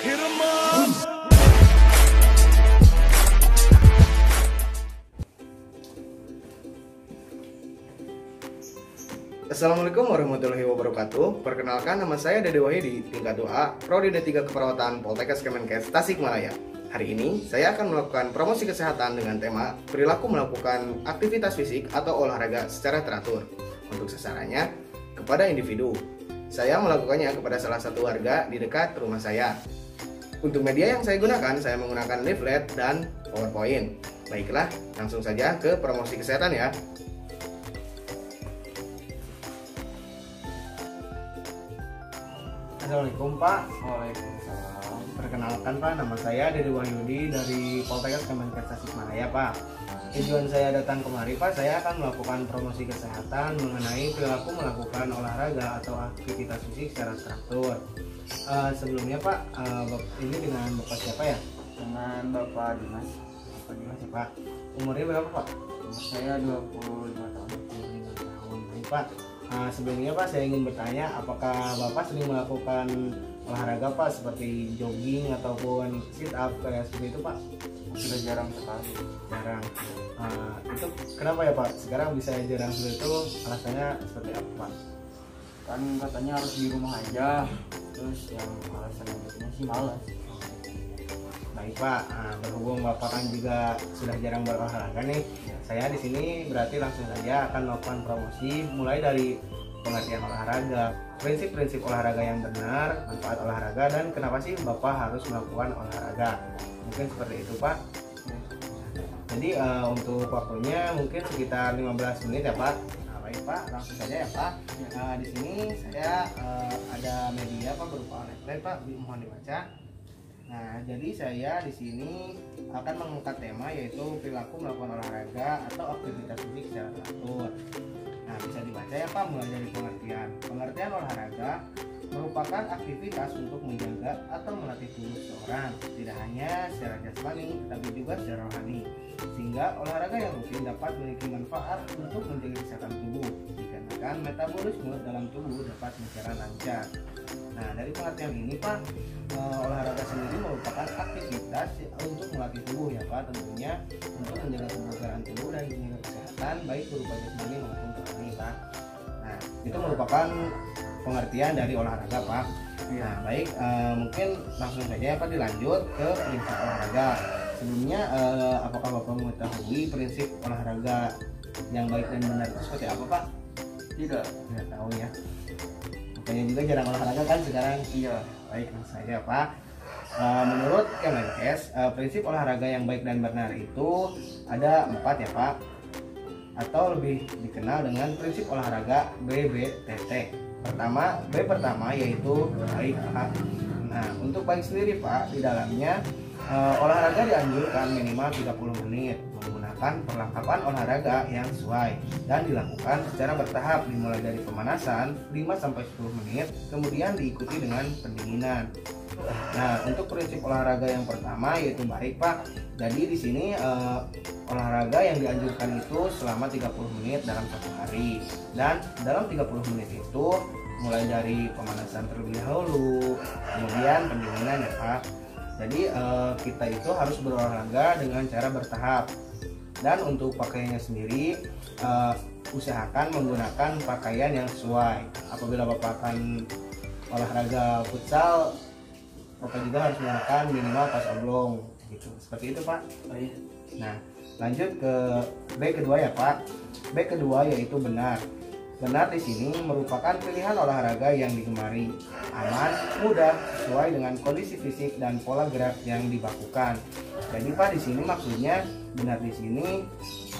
Hit 'em up. Assalamualaikum warahmatullahi wabarakatuh. Perkenalkan, nama saya Dede Wahidi, tingkat 2A, Prodi D3 Keperawatan Poltekkes Kemenkes Tasikmalaya. Hari ini saya akan melakukan promosi kesehatan dengan tema perilaku melakukan aktivitas fisik atau olahraga secara teratur. Untuk sasarannya kepada individu. Saya melakukannya kepada salah satu warga di dekat rumah saya. Untuk media yang saya gunakan, saya menggunakan leaflet dan PowerPoint. Baiklah, langsung saja ke promosi kesehatan ya. Assalamualaikum Pak. Waalaikumsalam. Perkenalkan Pak, nama saya Dede Wahyudi dari Poltekkes Kemenkes Tasikmalaya Pak. Tujuan saya datang kemari Pak, saya akan melakukan promosi kesehatan mengenai perilaku melakukan olahraga atau aktivitas fisik secara teratur. Sebelumnya Pak, ini dengan Bapak siapa ya? Dengan Bapak Dimas. Bapak Dimas ya Pak. Umurnya berapa Pak? Umur saya 25 tahun. 25 tahun. Baik Pak. Sebelumnya Pak, saya ingin bertanya, apakah Bapak sering melakukan olahraga Pak, seperti jogging ataupun sit up kayak seperti itu Pak? Sudah jarang sekali. Jarang. Itu kenapa ya Pak? Sekarang bisa jarang seperti itu, alasannya seperti apa Pak? Kan katanya harus di rumah aja. Terus yang alasan berikutnya sih malas. Baik Pak, berhubung Bapak kan juga sudah jarang berolahraga nih, saya di sini berarti langsung saja akan melakukan promosi mulai dari pengertian olahraga, prinsip-prinsip olahraga yang benar, manfaat olahraga, dan kenapa sih Bapak harus melakukan olahraga. Mungkin seperti itu Pak. Jadi untuk waktunya mungkin sekitar 15 menit ya Pak. Baik Pak, langsung saja ya Pak. Di sini saya ada media Pak berupa leaflet Pak, mohon dibaca. Nah, jadi saya di sini akan mengangkat tema yaitu perilaku melakukan olahraga atau aktivitas fisik secara teratur. Nah, bisa dibaca ya Pak, mulai dari pengertian. Pengertian olahraga merupakan aktivitas untuk menjaga atau melatih tubuh seseorang, tidak hanya secara jasmani, tetapi juga secara rohani. Sehingga olahraga yang rutin dapat memiliki manfaat untuk menjaga kesehatan tubuh, dikarenakan metabolisme dalam tubuh dapat berjalan lancar. Nah, dari pengertian ini Pak, olahraga sendiri merupakan aktivitas untuk melatih tubuh ya Pak, tentunya untuk menjaga kebugaran tubuh dan menjaga kesehatan baik berupa jasmani maupun rohani Pak. Nah, itu merupakan pengertian dari olahraga Pak. Nah, baik, mungkin langsung saja ya Pak dilanjut ke prinsip olahraga. Sebelumnya, apakah Bapak mengetahui prinsip olahraga yang baik dan benar itu seperti apa Pak? Tidak. Tidak tahu ya. Makanya juga jarang olahraga kan sekarang. Iya. Baik, langsung saja Pak. Menurut Kemenkes, prinsip olahraga yang baik dan benar itu ada 4 ya Pak, atau lebih dikenal dengan prinsip olahraga BBTT. B pertama yaitu baik Pak. Nah, untuk baik sendiri Pak, di dalamnya olahraga dianjurkan minimal 30 menit menggunakan perlengkapan olahraga yang sesuai dan dilakukan secara bertahap, dimulai dari pemanasan 5-10 menit, kemudian diikuti dengan pendinginan. Nah, untuk prinsip olahraga yang pertama yaitu baik Pak. Jadi di sini olahraga yang dianjurkan itu selama 30 menit dalam satu hari, dan dalam 30 menit itu mulai dari pemanasan terlebih dahulu, kemudian pendinginan ya Pak. Jadi kita itu harus berolahraga dengan cara bertahap. Dan untuk pakaiannya sendiri, usahakan menggunakan pakaian yang sesuai. Apabila Bapak akan olahraga futsal, Bapak juga harus menggunakan minimal tas oblong gitu. Seperti itu Pak. Nah, lanjut ke B kedua ya Pak. B kedua yaitu benar. Benar di sini merupakan pilihan olahraga yang digemari, aman, mudah, sesuai dengan kondisi fisik dan pola gerak yang dilakukan. Jadi Pak, di sini maksudnya benar di sini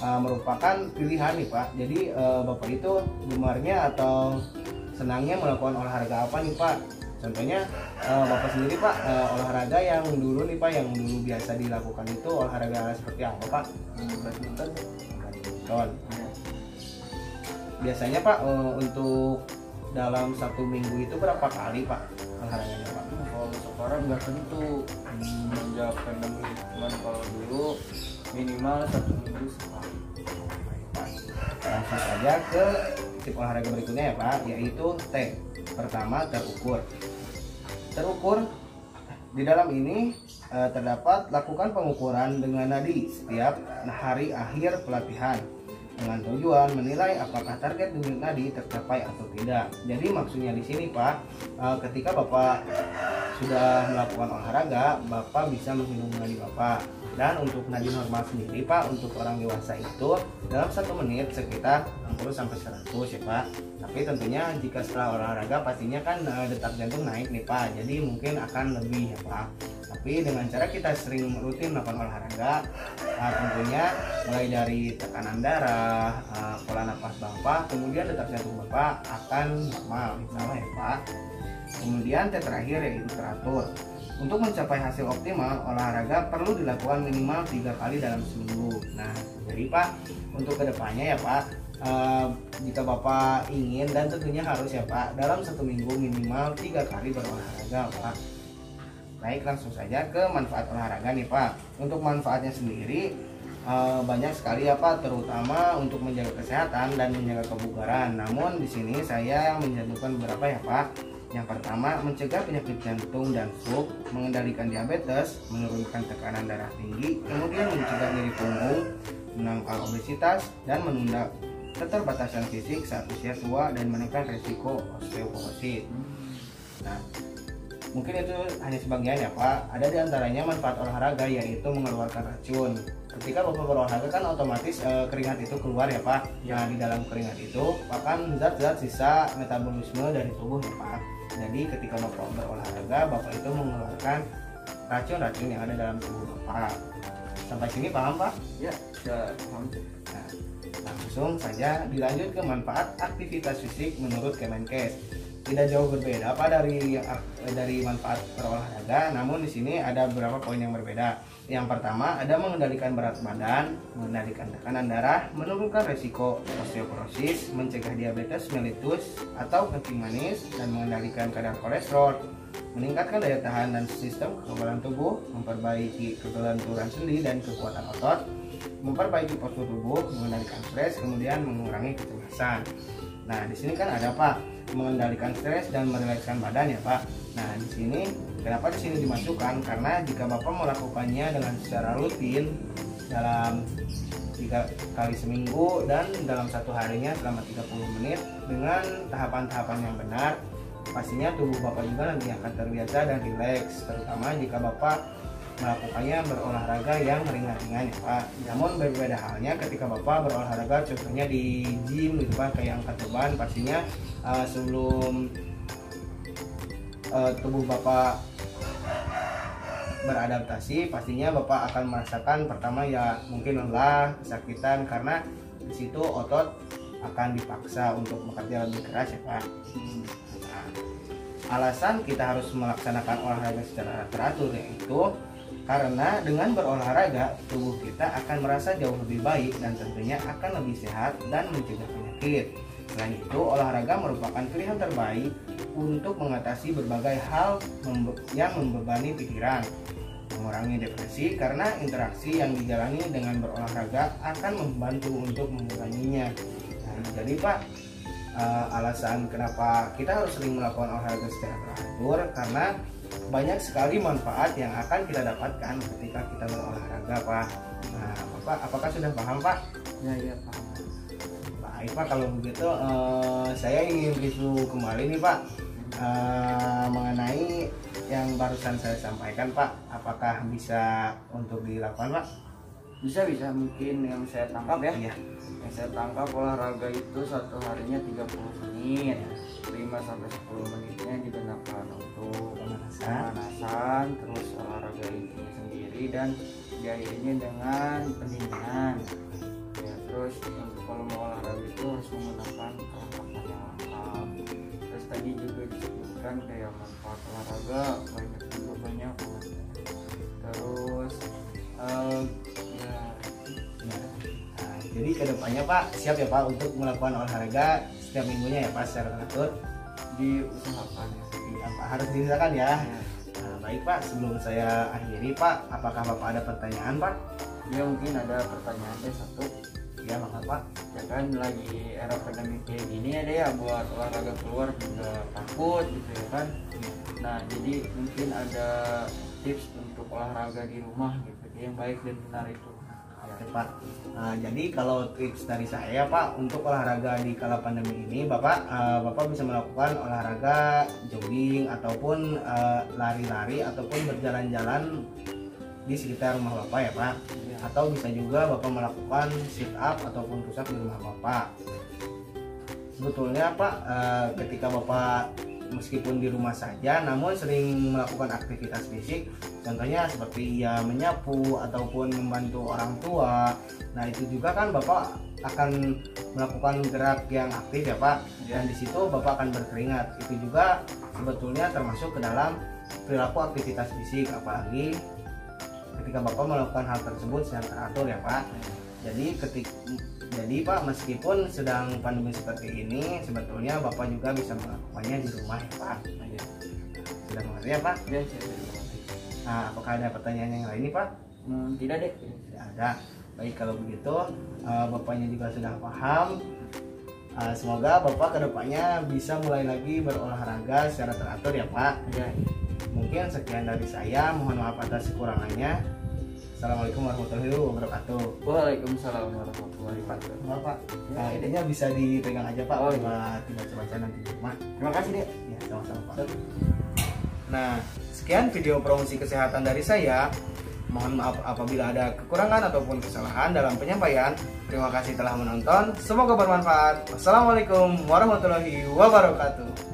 merupakan pilihan nih Pak. Jadi Bapak itu gemarnya atau senangnya melakukan olahraga apa nih Pak? Contohnya Bapak sendiri Pak, olahraga yang dulu nih Pak, yang dulu biasa dilakukan itu olahraga seperti apa Pak? Badminton. Biasanya Pak, untuk dalam satu minggu itu berapa kali Pak olahraganya Pak? Kalau sekarang nggak tentu, menjawab pandemi. Cuman kalau dulu minimal 1 minggu sekali. Langsung saja ke tip olahraga berikutnya ya Pak, yaitu T. Pertama, terukur. Terukur Di dalam ini terdapat lakukan pengukuran dengan nadi setiap hari akhir pelatihan dengan tujuan menilai apakah target unit nadi tercapai atau tidak. Jadi maksudnya di sini Pak, ketika Bapak sudah melakukan olahraga, Bapak bisa menghitung nadi Bapak. Dan untuk nadi normal sendiri Pak, untuk orang dewasa itu dalam 1 menit sekitar 60 sampai 100 ya Pak. Tapi tentunya jika setelah olahraga pastinya kan detak jantung naik nih Pak. Jadi mungkin akan lebih ya Pak. Tapi dengan cara kita sering rutin melakukan olahraga, tentunya mulai dari tekanan darah, pola nafas Bapak, kemudian detak jantung Bapak akan normal, insyaallah ya Pak. Kemudian terakhir yaitu teratur. Untuk mencapai hasil optimal, olahraga perlu dilakukan minimal 3 kali dalam seminggu. Nah, jadi Pak, untuk kedepannya ya Pak, jika Bapak ingin dan tentunya harus ya Pak, dalam 1 minggu minimal 3 kali berolahraga Pak. Baik, langsung saja ke manfaat olahraga nih Pak. Untuk manfaatnya sendiri banyak sekali ya Pak, terutama untuk menjaga kesehatan dan menjaga kebugaran. Namun di sini saya mencantumkan beberapa ya Pak. Yang pertama, mencegah penyakit jantung dan stroke, mengendalikan diabetes, menurunkan tekanan darah tinggi, kemudian mencegah nyeri punggung, menangkal obesitas, dan menunda keterbatasan fisik saat usia tua dan menekan risiko osteoporosis. Nah, mungkin itu hanya sebagian ya Pak. Ada di antaranya manfaat olahraga yaitu mengeluarkan racun. Ketika Bapak berolahraga kan otomatis keringat itu keluar ya Pak. Nah, di dalam keringat itu akan zat-zat sisa metabolisme dari tubuh ya Pak. Jadi ketika Bapak berolahraga, Bapak itu mengeluarkan racun-racun yang ada dalam tubuh Bapak. Sampai sini paham Pak? Ya, sudah paham. Nah, langsung saja dilanjut ke manfaat aktivitas fisik menurut Kemenkes. Tidak jauh berbeda Pak dari manfaat berolahraga, namun di sini ada beberapa poin yang berbeda. Yang pertama, ada mengendalikan berat badan, mengendalikan tekanan darah, menurunkan risiko osteoporosis, mencegah diabetes mellitus atau kencing manis, dan mengendalikan kadar kolesterol, meningkatkan daya tahan dan sistem kekebalan tubuh, memperbaiki kelenturan sendi dan kekuatan otot, memperbaiki postur tubuh, mengendalikan stres, kemudian mengurangi kecemasan. Nah, di sini kan ada Pak, mengendalikan stres dan merilekskan badan ya Pak. Nah, di sini kenapa di sini dimasukkan? Karena jika Bapak melakukannya dengan secara rutin dalam 3 kali seminggu dan dalam 1 harinya selama 30 menit dengan tahapan-tahapan yang benar, pastinya tubuh Bapak juga nanti akan terbiasa dan rileks, terutama jika Bapak melakukannya berolahraga yang ringan-ringan ya Pak. Namun berbeda halnya ketika Bapak berolahraga contohnya di gym gitu Pak, kayak angkat beban, pastinya sebelum tubuh Bapak beradaptasi, pastinya Bapak akan merasakan pertama ya mungkin lelah, kesakitan, karena di situ otot akan dipaksa untuk bekerja lebih keras ya Pak. Nah, alasan kita harus melaksanakan olahraga secara teratur yaitu karena dengan berolahraga tubuh kita akan merasa jauh lebih baik dan tentunya akan lebih sehat dan mencegah penyakit. Selain itu, olahraga merupakan pilihan terbaik untuk mengatasi berbagai hal yang membebani pikiran, mengurangi depresi karena interaksi yang dijalani dengan berolahraga akan membantu untuk menguranginya. Nah, jadi Pak, alasan kenapa kita harus sering melakukan olahraga secara teratur karena banyak sekali manfaat yang akan kita dapatkan ketika kita berolahraga Pak. Nah, Bapak apakah sudah paham Pak? Ya, paham. Baik Pak, kalau begitu saya ingin review kembali nih Pak mengenai yang barusan saya sampaikan Pak. Apakah bisa untuk dilakukan Pak? Bisa mungkin yang saya tangkap ya. Iya. Yang saya tangkap olahraga itu 1 harinya 30 menit. 5-10 menitnya digunakan untuk pemanasan, terus olahraga intinya sendiri dan diakhirinya dengan pendinginan. Ya, terus kalau mau olahraga itu harus menggunakan perlengkapan yang lengkap. Terus tadi juga disebutkan kayak manfaat olahraga banyak. Terus jadi kedepannya Pak siap ya Pak untuk melakukan olahraga setiap minggunya ya Pak secara teratur, diusahakan ya Pak, harus diusahakan ya. Nah, baik Pak, sebelum saya akhiri Pak, apakah Bapak ada pertanyaan Pak? Ya mungkin ada pertanyaan satu. Ya maka Pak. Ya kan lagi era pandemi kayak gini ada ya buat olahraga keluar juga takut gitu ya kan. Nah jadi mungkin ada tips untuk olahraga di rumah gitu yang baik dan benar itu. Oke Pak. Jadi kalau tips dari saya Pak untuk olahraga di kala pandemi ini, Bapak bisa melakukan olahraga jogging ataupun lari-lari ataupun berjalan-jalan di sekitar rumah Bapak ya Pak. Ya. Atau bisa juga Bapak melakukan sit up ataupun push up di rumah Bapak. Sebetulnya Pak, ketika Bapak meskipun di rumah saja namun sering melakukan aktivitas fisik, contohnya seperti ya menyapu ataupun membantu orang tua, nah itu juga kan Bapak akan melakukan gerak yang aktif ya Pak. Dan di situ Bapak akan berkeringat, itu juga sebetulnya termasuk ke dalam perilaku aktivitas fisik, apalagi ketika Bapak melakukan hal tersebut secara teratur ya Pak. Jadi Pak, meskipun sedang pandemi seperti ini, sebetulnya Bapak juga bisa melakukannya di rumah ya Pak. Sudah mengerti ya Pak? Ya, saya sudah mengerti. Nah, apakah ada pertanyaan yang lain nih Pak? Tidak deh. Tidak ada. Baik, kalau begitu Bapaknya juga sudah paham. Semoga Bapak kedepannya bisa mulai lagi berolahraga secara teratur ya Pak. Ya. Mungkin sekian dari saya, mohon maaf atas kekurangannya. Assalamualaikum warahmatullahi wabarakatuh. Waalaikumsalam warahmatullahi wabarakatuh. Maaf Pak, idenya bisa dipegang aja Pak, Oh, buat dibaca-baca nanti di rumah. Terima kasih deh. Ya, sama-sama Pak. Nah, sekian video promosi kesehatan dari saya. Mohon maaf apabila ada kekurangan ataupun kesalahan dalam penyampaian. Terima kasih telah menonton. Semoga bermanfaat. Wassalamualaikum warahmatullahi wabarakatuh.